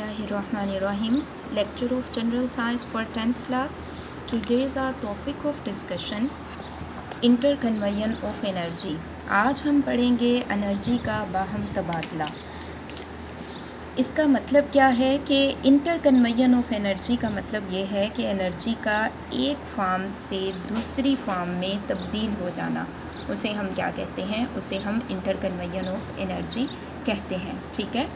Bismillahirrahmanirrahim. Lecture of General Science for 10th class. Today is our topic of discussion Interconversion of Energy. आज हम पढ़ेंगे energy का बाहम तबादला। इसका मतलब क्या है कि इंटरकन्वर्जन ऑफ एनर्जी का मतलब ये है कि एनर्जी का एक फॉर्म से दूसरी फॉर्म में तब्दील हो जाना, उसे हम क्या कहते हैं? उसे हम इंटरकन्वर्जन ऑफ एनर्जी कहते हैं। ठीक है,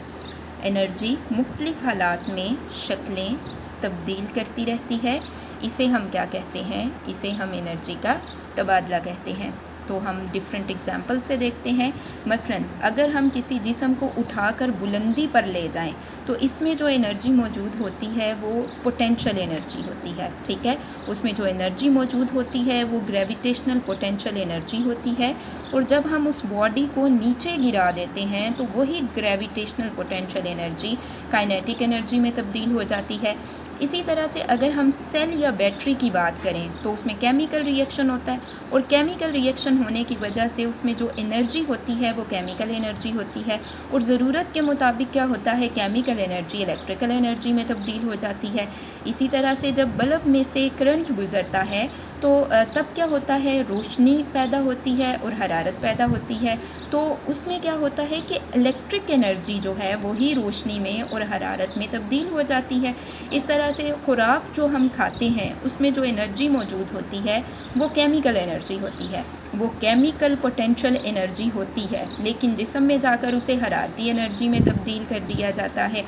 एनर्जी मुख्तलिफ़ हालात में शक्लें तब्दील करती रहती है, इसे हम क्या कहते हैं? इसे हम एनर्जी का तबादला कहते हैं। तो हम डिफरेंट एग्जांपल से देखते हैं। मसलन अगर हम किसी जिस्म को उठाकर बुलंदी पर ले जाएं तो इसमें जो एनर्जी मौजूद होती है वो पोटेंशियल एनर्जी होती है। ठीक है, उसमें जो एनर्जी मौजूद होती है वो ग्रेविटेशनल पोटेंशियल एनर्जी होती है, और जब हम उस बॉडी को नीचे गिरा देते हैं तो वही gravitational potential energy kinetic energy में तब्दील हो जाती है। इसी तरह से अगर हम सेल या बैटरी की बात करें तो उसमें केमिकल रिएक्शन होता है, और केमिकल रिएक्शन होने की वजह से उसमें जो एनर्जी होती है वो केमिकल एनर्जी होती है, और ज़रूरत के मुताबिक क्या होता है? केमिकल एनर्जी इलेक्ट्रिकल एनर्जी में तब्दील हो जाती है। इसी तरह से जब बल्ब में से करंट गुज़रता है तो तब क्या होता है? रोशनी पैदा होती है और हरारत पैदा होती है। तो उसमें क्या होता है कि इलेक्ट्रिक एनर्जी जो है वही रोशनी में और हरारत में तब्दील हो जाती है। इस तरह से खुराक जो हम खाते हैं उसमें जो एनर्जी मौजूद होती है वो केमिकल एनर्जी होती है, वो केमिकल पोटेंशियल एनर्जी होती है, लेकिन जिस्म में जाकर उसे हरारती एनर्जी में तब्दील कर दिया जाता है।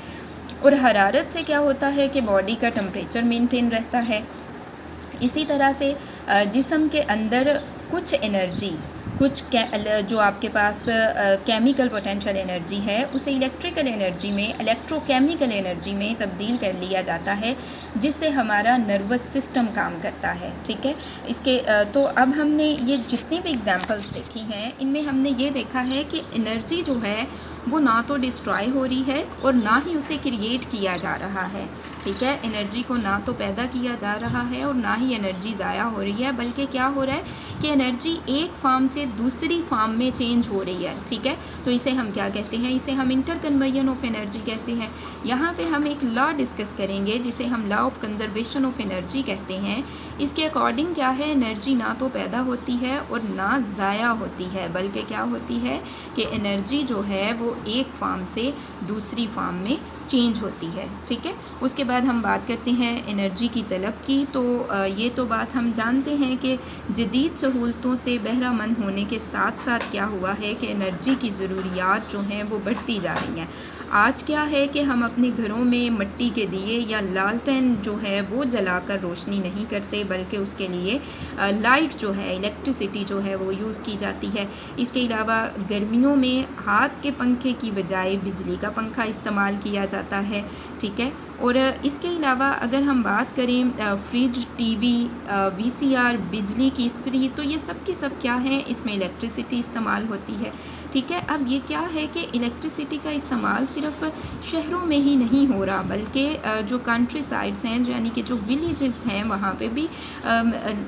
और हरारत से क्या होता है कि बॉडी का टेम्परेचर मेंटेन रहता है। इसी तरह से जिस्म के अंदर कुछ एनर्जी, जो आपके पास केमिकल पोटेंशियल एनर्जी है उसे इलेक्ट्रिकल एनर्जी में, इलेक्ट्रोकेमिकल एनर्जी में तब्दील कर लिया जाता है, जिससे हमारा नर्वस सिस्टम काम करता है। ठीक है, इसके तो अब हमने ये जितनी भी एग्जांपल्स देखी हैं इनमें हमने ये देखा है कि एनर्जी जो है वो ना तो डिस्ट्रॉय हो रही है और ना ही उसे क्रिएट किया जा रहा है। ठीक है, एनर्जी को ना तो पैदा किया जा रहा है और ना ही एनर्जी ज़ाया हो रही है, बल्कि क्या हो रहा है कि एनर्जी एक फॉर्म से दूसरी फॉर्म में चेंज हो रही है। ठीक है, तो इसे हम क्या कहते हैं? इसे हम इंटरकन्वर्जन ऑफ एनर्जी कहते हैं। यहाँ पे हम एक लॉ डिस्कस करेंगे जिसे हम law of conservation of energy कहते हैं। इसके अकॉर्डिंग क्या है? एनर्जी ना तो पैदा होती है और ना ज़ाया होती है, बल्कि क्या होती है कि एनर्जी जो है वो एक फॉर्म से दूसरी फॉर्म में चेंज होती है। ठीक है, उसके बाद हम बात करते हैं एनर्जी की तलब की। तो ये तो बात हम जानते हैं कि जदीद सहूलतों से बहरामंद होने के साथ साथ क्या हुआ है कि एनर्जी की ज़रूरियात जो हैं वो बढ़ती जा रही हैं। आज क्या है कि हम अपने घरों में मिट्टी के दिए या लालटेन जो है वो जलाकर रोशनी नहीं करते, बल्कि उसके लिए लाइट जो है, इलेक्ट्रिसिटी जो है वो यूज़ की जाती है। इसके अलावा गर्मियों में हाथ के पंखे की बजाय बिजली का पंखा इस्तेमाल किया जाता है। ठीक है, और इसके अलावा अगर हम बात करें फ्रिज, टीवी, वीसीआर, बिजली की इस्त्री, तो ये सब की सब क्या है? इसमें इलेक्ट्रिसिटी इस्तेमाल होती है। ठीक है, अब ये क्या है कि इलेक्ट्रिसिटी का इस्तेमाल सिर्फ शहरों में ही नहीं हो रहा, बल्कि जो कंट्री साइड्स हैं, यानी कि जो विलेजेस हैं, वहाँ पे भी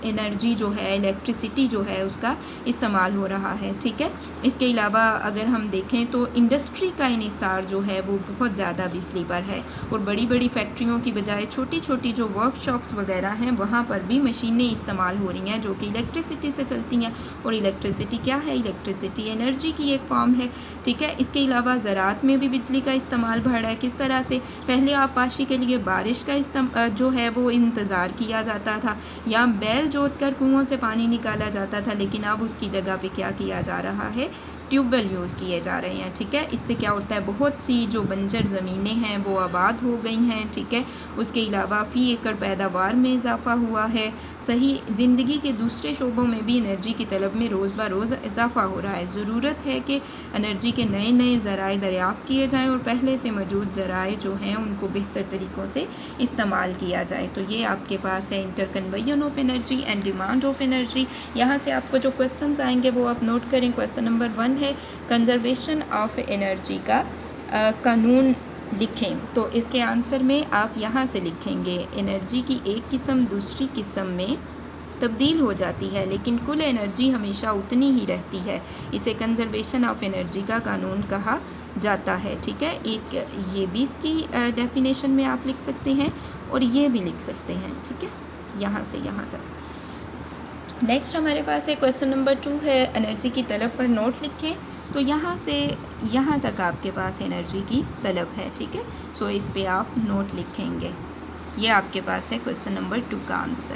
एनर्जी जो है, इलेक्ट्रिसिटी जो है उसका इस्तेमाल हो रहा है। ठीक है, इसके अलावा अगर हम देखें तो इंडस्ट्री का इन्हिसार जो है वो बहुत ज़्यादा बिजली पर है, और बड़ी बड़ी फैक्ट्रियों की बजाय छोटी छोटी जो वर्कशॉप्स वगैरह हैं वहाँ पर भी मशीनें इस्तेमाल हो रही हैं जो कि इलेक्ट्रिसिटी से चलती हैं। और इलेक्ट्रिसिटी क्या है? इलेक्ट्रिसिटी एनर्जी की एक फॉर्म है। ठीक है, इसके अलावा ज़राअत में भी बिजली का इस्तेमाल बढ़ रहा है। किस तरह से? पहले आबपाशी के लिए बारिश का जो है वो इंतज़ार किया जाता था, या बैल जोत कर कुओं से पानी निकाला जाता था, लेकिन अब उसकी जगह पे क्या किया जा रहा है? ट्यूबवेल यूज़ किए जा रहे हैं। ठीक है, इससे क्या होता है? बहुत सी जो बंजर ज़मीनें हैं वो आबाद हो गई हैं। ठीक है, उसके अलावा फ़ी एकड़ पैदावार में इजाफ़ा हुआ है। सही ज़िंदगी के दूसरे शोबों में भी एनर्जी की तलब में रोज़ ब रोज़ इजाफ़ा हो रहा है। ज़रूरत है कि एनर्जी के नए नए ज़राए दरियाफ़्त किए जाएँ और पहले से मौजूद ज़राए जो हैं उनको बेहतर तरीक़ों से इस्तेमाल किया जाए। तो ये आपके पास है interconversion of energy and demand of energy. यहाँ से आपको जो क्वेश्चन आएंगे वो आप नोट करें। क्वेश्चन नंबर 1 है कंजर्वेशन ऑफ एनर्जी का कानून लिखें। तो इसके आंसर में आप यहाँ से लिखेंगे एनर्जी की एक किस्म दूसरी किस्म में तब्दील हो जाती है, लेकिन कुल एनर्जी हमेशा उतनी ही रहती है। इसे कंजर्वेशन ऑफ एनर्जी का कानून कहा جاتا ہے. ٹھیک ہے, ایک یہ بھی اس کی ڈیفینیشن میں آپ لکھ سکتے ہیں اور یہ بھی لکھ سکتے ہیں. ٹھیک ہے, یہاں سے یہاں تک. نیکسٹ ہمارے پاس ہے کویسچن نمبر 2 ہے انرجی کی طلب پر نوٹ لکھیں. تو یہاں سے یہاں تک آپ کے پاس انرجی کی طلب ہے. ٹھیک ہے, سو اس پہ آپ نوٹ لکھیں گے. یہ آپ کے پاس ہے کویسچن نمبر 2 کا آنسر.